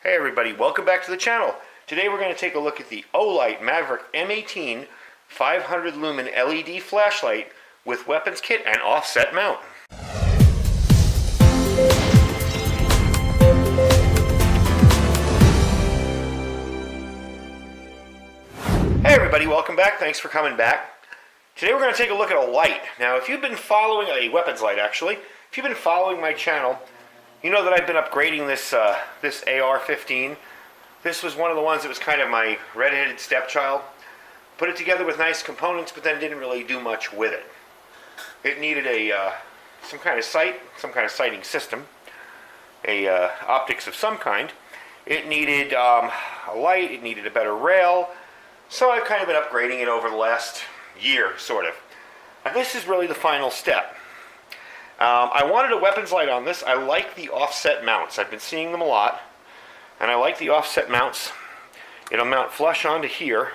Hey everybody, welcome back to the channel. Today we're going to take a look at the Olight Maverick M18 500 lumen LED flashlight with weapons kit and offset mount. Hey everybody, welcome back. Thanks for coming back. Today we're going to take a look at a light. Now if you've been following, a weapons light actually, if you've been following my channel, you know that I've been upgrading this AR-15. This was one of the ones that was kind of my red-headed stepchild. Put it together with nice components, but then didn't really do much with it. It needed some kind of sight, some kind of sighting system, optics of some kind. It needed a light, it needed a better rail. So I've kind of been upgrading it over the last year, sort of. And this is really the final step. I wanted a weapons light on this. I like the offset mounts. I've been seeing them a lot, and I like the offset mounts. It'll mount flush onto here,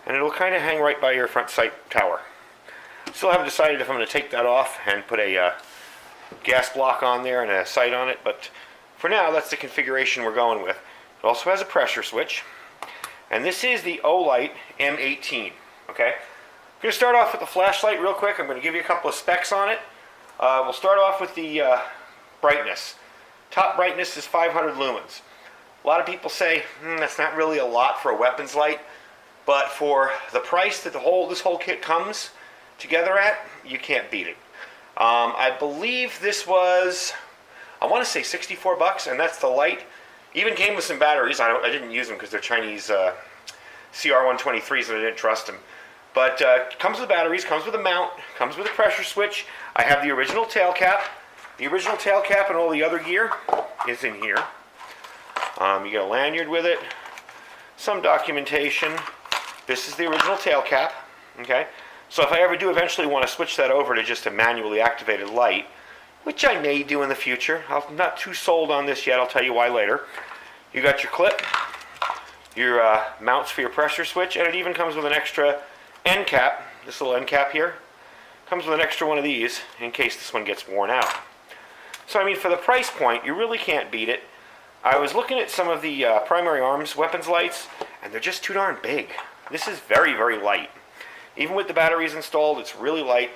and it'll kind of hang right by your front sight tower. Still haven't decided if I'm going to take that off and put a gas block on there and a sight on it, but for now that's the configuration we're going with. It also has a pressure switch, and this is the Olight M18. Okay, I'm going to start off with the flashlight real quick. I'm going to give you a couple of specs on it. We'll start off with the brightness. Top brightness is 500 lumens. A lot of people say that's not really a lot for a weapons light, but for the price that this whole kit comes together at, you can't beat it. I believe this was, I want to say 64 bucks, and that's the light. Even came with some batteries. I didn't use them because they're Chinese CR123s and I didn't trust them. But comes with batteries, comes with a mount, comes with a pressure switch. I have the original tail cap. The original tail cap and all the other gear is in here. You get a lanyard with it, some documentation. This is the original tail cap. Okay, so if I ever do eventually want to switch that over to just a manually activated light, which I may do in the future, I'm not too sold on this yet. I'll tell you why later. You got your clip, your mounts for your pressure switch, and it even comes with an extra end cap. This little end cap here comes with an extra one of these in case this one gets worn out. So I mean, for the price point, you really can't beat it. I was looking at some of the primary arms weapons lights, and they're just too darn big. This is very, very light. Even with the batteries installed, it's really light,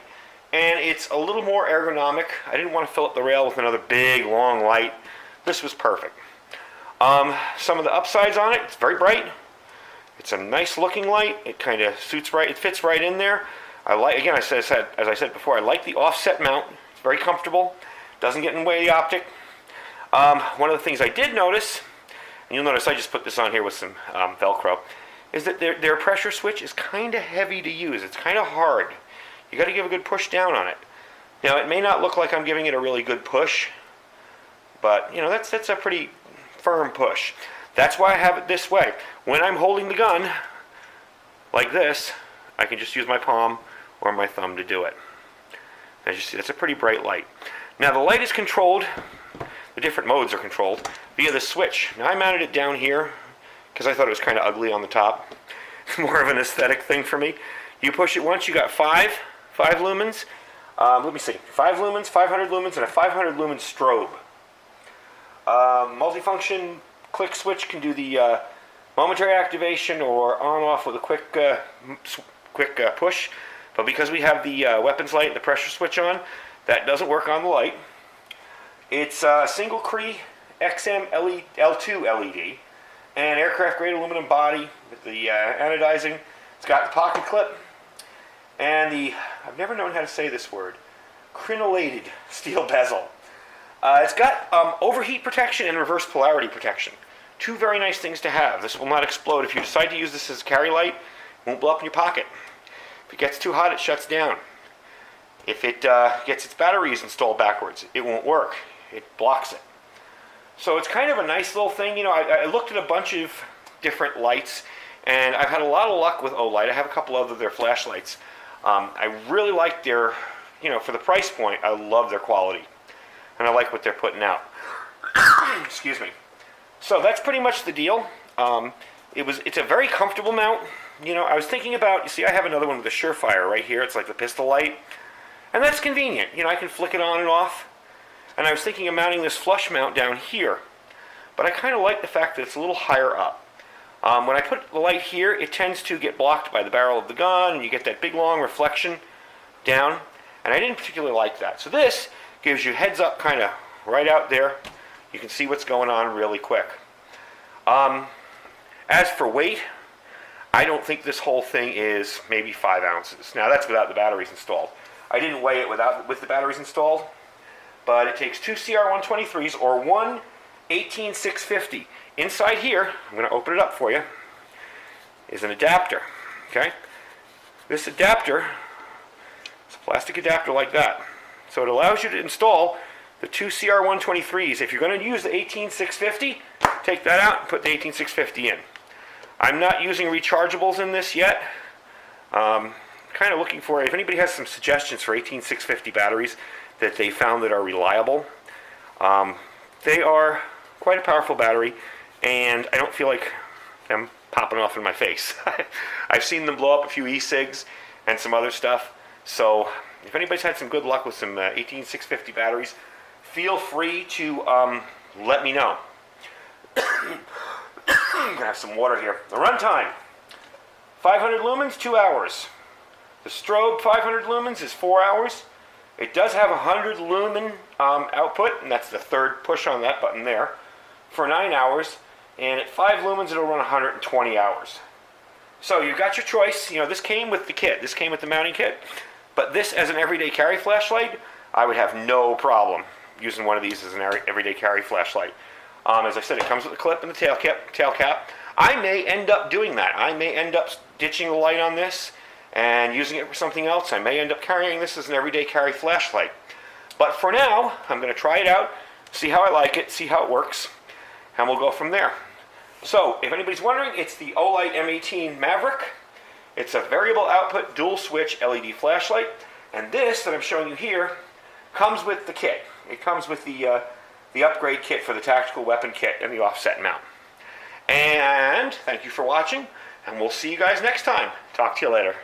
and it's a little more ergonomic. I didn't want to fill up the rail with another big, long light. This was perfect. Some of the upsides on it, it's very bright. It's a nice looking light. It kind of suits right. It fits right in there. I like, again, as I said before, I like the offset mount. It's very comfortable. Doesn't get in the way of the optic. One of the things I did notice, and you'll notice I just put this on here with some Velcro, is that their pressure switch is kind of heavy to use. It's kind of hard. You got to give a good push down on it. Now, it may not look like I'm giving it a really good push, but you know that's a pretty firm push. That's why I have it this way. When I'm holding the gun, like this, I can just use my palm or my thumb to do it. As you see, that's a pretty bright light. Now the light is controlled, the different modes are controlled, via the switch. Now I mounted it down here, because I thought it was kind of ugly on the top. It's more of an aesthetic thing for me. You push it once, you got five lumens. Let me see, 5 lumens, 500 lumens, and a 500 lumen strobe. Multifunction click switch can do the momentary activation or on-off with a quick push, but because we have the weapons light and the pressure switch on, that doesn't work on the light. It's a single Cree XM L2 LED and aircraft grade aluminum body with the anodizing. It's got the pocket clip and the, I've never known how to say this word, crenelated steel bezel. It's got overheat protection and reverse polarity protection. Two very nice things to have. This will not explode. If you decide to use this as a carry light, it won't blow up in your pocket. If it gets too hot, it shuts down. If it gets its batteries installed backwards, it won't work. It blocks it. So it's kind of a nice little thing. You know, I looked at a bunch of different lights, and I've had a lot of luck with Olight. I have a couple of their flashlights. I really like their, you know, for the price point, I love their quality. And I like what they're putting out. Excuse me. So that's pretty much the deal. It's a very comfortable mount. You know, I was thinking about, you see I have another one with a Surefire right here. It's like the pistol light. And that's convenient. You know, I can flick it on and off. And I was thinking of mounting this flush mount down here. but I kind of like the fact that it's a little higher up. When I put the light here, it tends to get blocked by the barrel of the gun, and you get that big long reflection down, and I didn't particularly like that. So this gives you heads up kind of right out there. You can see what's going on really quick. As for weight, I don't think this whole thing is maybe 5 ounces. Now that's without the batteries installed. I didn't weigh it with the batteries installed, but it takes 2 CR123s or one 18650. Inside here, I'm going to open it up for you, is an adapter. Okay, this adapter, it's a plastic adapter like that. So it allows you to install the 2 CR123s. If you're going to use the 18650, take that out and put the 18650 in. I'm not using rechargeables in this yet. Kind of looking for, if anybody has some suggestions for 18650 batteries that they found that are reliable. They are quite a powerful battery, and I don't feel like them popping off in my face. I've seen them blow up a few e-cigs and some other stuff. So if anybody's had some good luck with some 18650 batteries, feel free to let me know. I'm going to have some water here. The runtime, 500 lumens, 2 hours. The strobe, 500 lumens, is 4 hours. It does have 100 lumen output, and that's the third push on that button there, for 9 hours. And at 5 lumens, it'll run 120 hours. So you've got your choice. You know, this came with the kit. This came with the mounting kit. But this, as an everyday carry flashlight, I would have no problem using one of these as an everyday carry flashlight. As I said, it comes with the clip and the tail cap. I may end up doing that. I may end up ditching the light on this and using it for something else. I may end up carrying this as an everyday carry flashlight. But for now, I'm going to try it out, see how I like it, see how it works, and we'll go from there. So, if anybody's wondering, it's the Olight M18 Maverick. It's a variable output dual switch LED flashlight, and this that I'm showing you here comes with the kit. It comes with the upgrade kit for the tactical weapon kit and the offset mount. And thank you for watching, and we'll see you guys next time. Talk to you later.